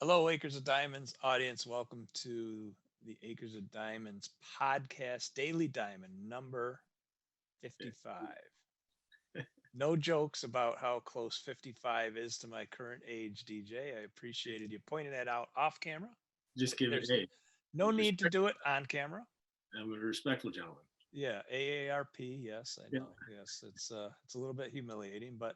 Hello, Acres of Diamonds audience. Welcome to the Acres of Diamonds podcast, Daily Diamond number 55. No jokes about how close 55 is to my current age, DJ. I appreciated you pointing that out off camera. Just give it. There's Hey, no need to respect. do it on camera. I'm a respectful gentleman. Yeah, AARP. Yes, I Yeah, know. Yes, it's a little bit humiliating, but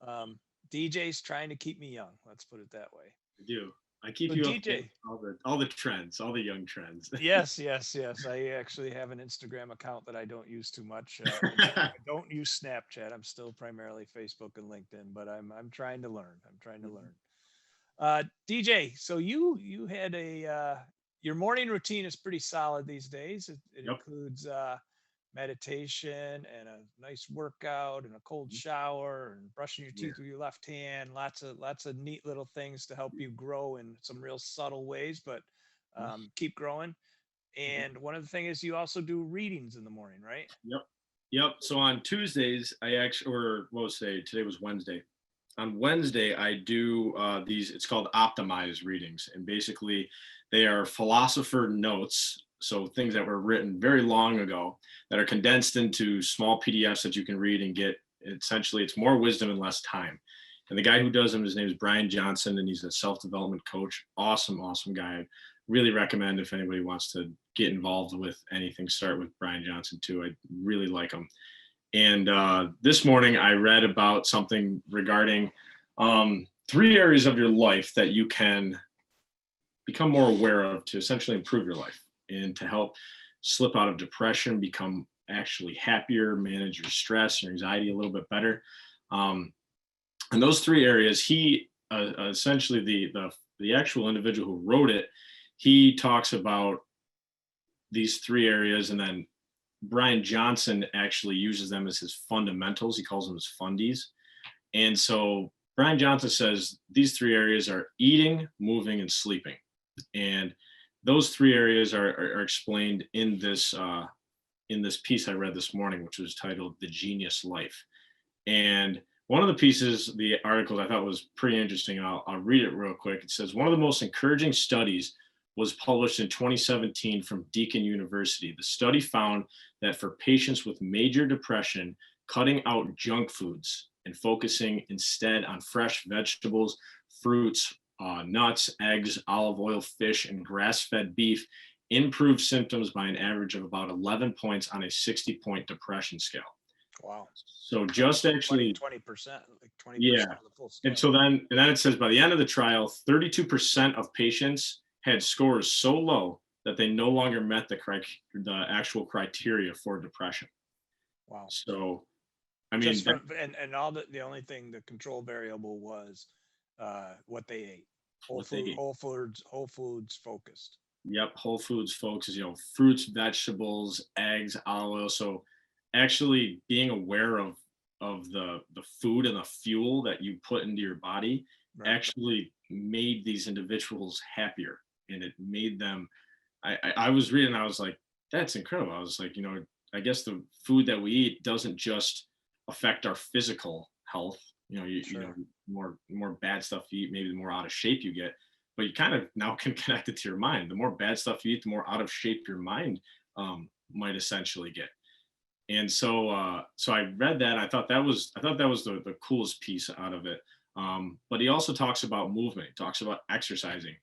um, DJ's trying to keep me young. Let's put it that way. I do. I keep So you up to date DJ, with all the trends, all the young trends. yes, yes, yes. I actually have an Instagram account that I don't use too much. I don't use Snapchat. I'm still primarily Facebook and LinkedIn, but I'm trying to learn. I'm trying to learn. DJ, so you had a your morning routine is pretty solid these days. It Yep. includes meditation and a nice workout and a cold shower and brushing your Yeah. teeth with your left hand. Lots of neat little things to help you grow in some real subtle ways, but keep growing. And one of the things is you also do readings in the morning, right? Yep. Yep. So on Tuesdays, I actually, or what was today was Wednesday. On Wednesday, I do these. It's called optimized readings, and basically, they are philosopher notes. So things that were written very long ago that are condensed into small PDFs that you can read and get. Essentially, it's more wisdom in less time. And the guy who does them, his name is Brian Johnson, and he's a self-development coach. Awesome, awesome guy. I really recommend if anybody wants to get involved with anything, start with Brian Johnson too. I really like him. And this morning, I read about something regarding three areas of your life that you can become more aware of to essentially improve your life and to help slip out of depression, become actually happier, manage your stress, your anxiety a little bit better. Um, and those three areas, he essentially the actual individual who wrote it, he talks about these three areas, and then Brian Johnson actually uses them as his fundamentals. He calls them his fundies. And so Brian Johnson says these three areas are eating, moving, and sleeping. And those three areas are explained in this piece I read this morning, which was titled "The Genius Life." And one of the pieces, the articles I thought was pretty interesting. I'll read it real quick. It says one of the most encouraging studies was published in 2017 from Deakin University. The study found that for patients with major depression, cutting out junk foods and focusing instead on fresh vegetables, fruits, nuts, eggs, olive oil, fish, and grass fed beef improved symptoms by an average of about 11 points on a 60-point depression scale. Wow. So twenty just twenty actually, twenty percent like 20% yeah. of the full And scale. so then it says by the end of the trial, 32% of patients had scores so low that they no longer met the actual criteria for depression. Wow. So I mean, Just from and all the only thing the control variable was what they ate. what they eat. Whole foods focused. Yep, Whole Foods focuses, fruits, vegetables, eggs, olive oil. So actually being aware of the food and the fuel that you put into your body Right. actually made these individuals happier, and it made them. I was reading, I was like, that's incredible. I was like, I guess the food that we eat doesn't just affect our physical health. Sure. More bad stuff you eat, maybe the more out of shape you get, but you kind of now can connect it to your mind. The more bad stuff you eat, the more out of shape your mind might essentially get. And so I read that. I thought that was the coolest piece out of it. But he also talks about movement. He talks about exercising.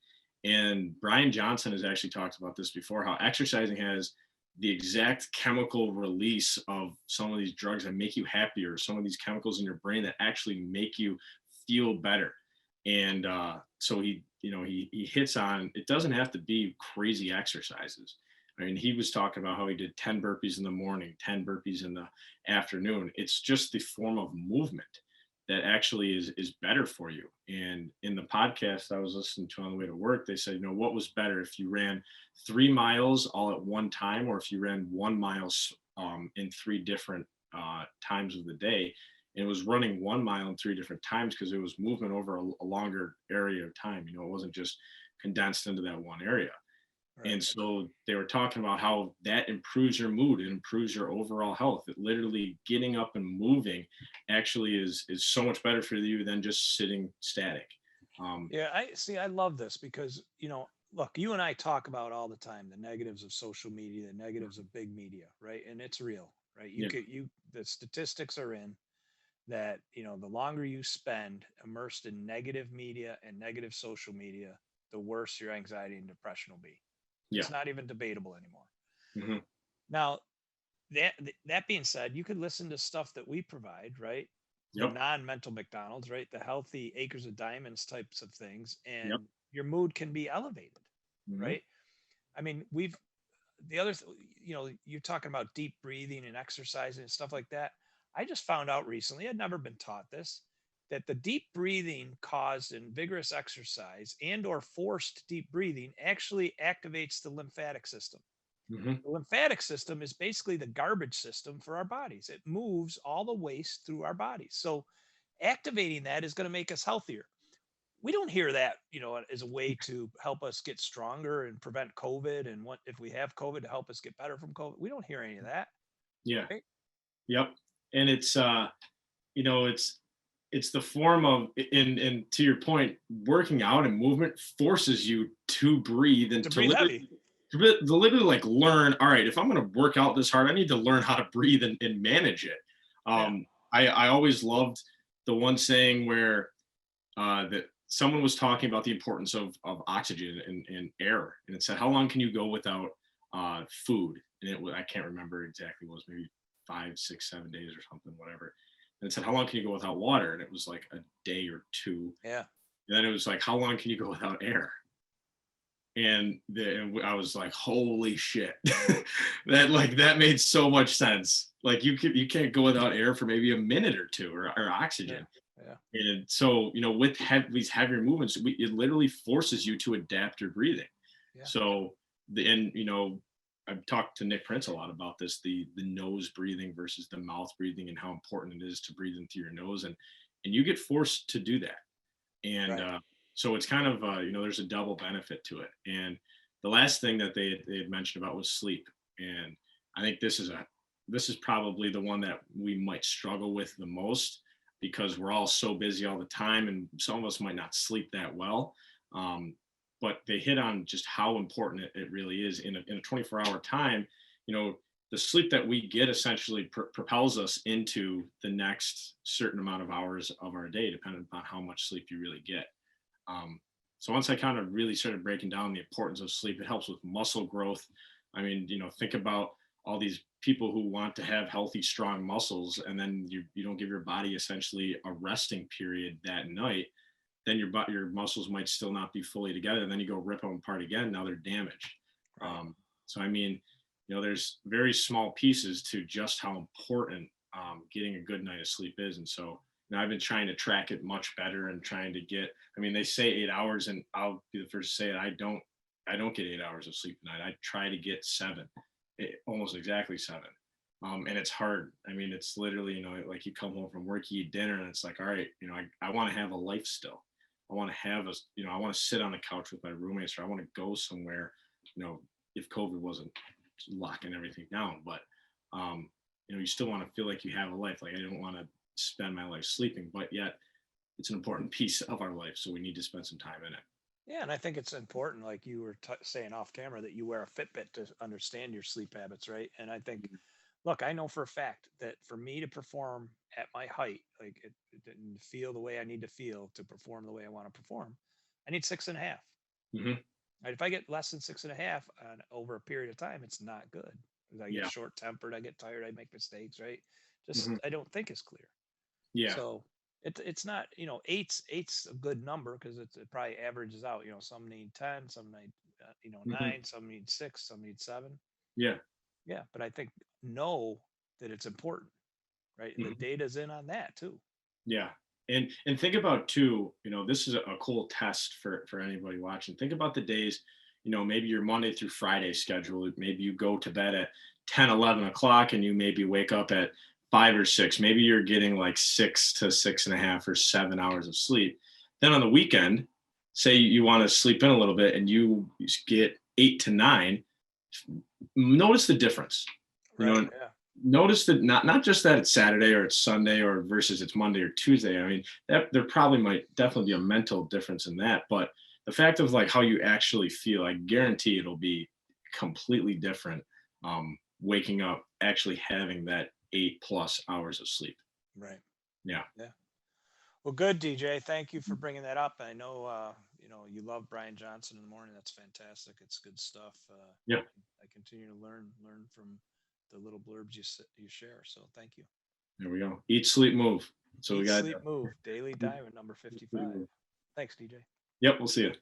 And Brian Johnson has actually talked about this before, how exercising has the exact chemical release of some of these drugs that make you happier, some of these chemicals in your brain that actually make you feel better. And so he hits on, it doesn't have to be crazy exercises. I mean, he was talking about how he did 10 burpees in the morning, 10 burpees in the afternoon. It's just the form of movement that actually is better for you. And in the podcast I was listening to on the way to work, they said, what was better if you ran 3 miles all at one time, or if you ran 1 mile in three different times of the day. And it was running 1 mile in three different times because it was movement over a longer area of time. It wasn't just condensed into that one area. Right. And so they were talking about how that improves your mood, it improves your overall health. It literally getting up and moving actually is so much better for you than just sitting static. Yeah, I see. I love this because, look, you and I talk about all the time the negatives of social media, the negatives of big media, right? And it's real, right? Yeah. The statistics are in that, the longer you spend immersed in negative media and negative social media, the worse your anxiety and depression will be. Yeah. It's not even debatable anymore. Hmm. Now, that being said, you could listen to stuff that we provide, right? The Yep. non-mental McDonald's, right? The healthy acres of diamonds types of things, Yep. and your mood can be elevated, Hmm. right? I mean, we've the other, you're talking about deep breathing and exercising and stuff like that. I just found out recently, I'd never been taught this, that the deep breathing caused in vigorous exercise and or forced deep breathing actually activates the lymphatic system. Hmm. The lymphatic system is basically the garbage system for our bodies. It moves all the waste through our bodies. So activating that is going to make us healthier. We don't hear that, as a way to help us get stronger and prevent COVID, and what if we have COVID to help us get better from COVID. We don't hear any of that, Yeah. right? Yep. And it's it's the form of, and to your point, working out and movement forces you to breathe and To to breathe literally heavy. to literally like learn, all right, if I'm going to work out this hard, I need to learn how to breathe and manage it. Yeah. I always loved the one saying where that someone was talking about the importance of oxygen and air, and it said, how long can you go without food? And I can't remember exactly what it was, maybe 5, 6, 7 days or something, whatever. And it said, how long can you go without water? And it was like a day or two. Yeah. And then it was like, how long can you go without air? And I was like, holy shit. That made so much sense. Like you can't go without air for maybe a minute or two, or Yeah. oxygen. Yeah. And so, with these heavier movements, it literally forces you to adapt your breathing. Yeah. So, I've talked to Nick Prince a lot about this, the nose breathing versus the mouth breathing, and how important it is to breathe into your nose, and you get forced to do that. And Right. so it's kind of there's a double benefit to it. And the last thing that they had mentioned about was sleep. And I think this is probably the one that we might struggle with the most, because we're all so busy all the time, and some of us might not sleep that well. But they hit on just how important it really is in a 24-hour time. The sleep that we get essentially propels us into the next certain amount of hours of our day, depending upon how much sleep you really get. Um, so once I kind of really started breaking down the importance of sleep, it helps with muscle growth. I mean, think about all these people who want to have healthy, strong muscles, and then you don't give your body essentially a resting period that night, then your muscles might still not be fully together, and then you go rip them apart again. Now they're damaged. Right. So I mean, there's very small pieces to just how important getting a good night of sleep is. And so I've been trying to track it much better, and trying to get. I mean, they say 8 hours, and I'll be the first to say it. I don't get 8 hours of sleep a night. I try to get 7, almost exactly 7. And it's hard. I mean, it's literally, like you come home from work, you eat dinner, and it's like, all right, I want to have a life still. I want to have I want to sit on the couch with my roommates, or I want to go somewhere, if COVID wasn't locking everything down. But, you still want to feel like you have a life. Like, I don't want to spend my life sleeping, but yet it's an important piece of our life. So we need to spend some time in it. Yeah, and I think it's important, like you were saying off camera, that you wear a Fitbit to understand your sleep habits, right? And I think, look, I know for a fact that for me to perform at my height, like it didn't feel the way I need to feel to perform the way I want to perform, I need 6.5. Mm-hmm. Right? If I get less than 6.5 over a period of time, it's not good. I get Yeah. short tempered, I get tired, I make mistakes, right? Mm-hmm. Just I don't think as clear. Yeah. So it's not, eight's a good number because it probably averages out. Some need 10, some need Mm-hmm. 9, some need 6, some need 7. Yeah. Yeah, but I think know that it's important, right? And the Mm-hmm. data's in on that too. Yeah. And think about too, this is a cool test for anybody watching. Think about the days, maybe your Monday through Friday schedule. Maybe you go to bed at 10, 11 o'clock, and you maybe wake up at 5 or 6. Maybe you're getting like 6 to 6.5 or 7 hours of sleep. Then on the weekend, say you want to sleep in a little bit, and you get 8 to 9. Notice the difference. Right. know Yeah. notice that not just that it's Saturday or it's Sunday or versus it's Monday or Tuesday. I mean, that there probably might definitely be a mental difference in that, but the fact of like how you actually feel, I guarantee it'll be completely different. Waking up, actually having that 8+ hours of sleep. Right. Yeah. Yeah. Well, good, DJ. Thank you for bringing that up. I know, you love Brian Johnson in the morning. That's fantastic. It's good stuff. Yeah. I continue to learn from the little blurbs you share. So thank you. There we go. Eat, sleep, move. So we Eat, got sleep, move. Daily diamond number 55. Thanks, DJ. Yep. We'll see you.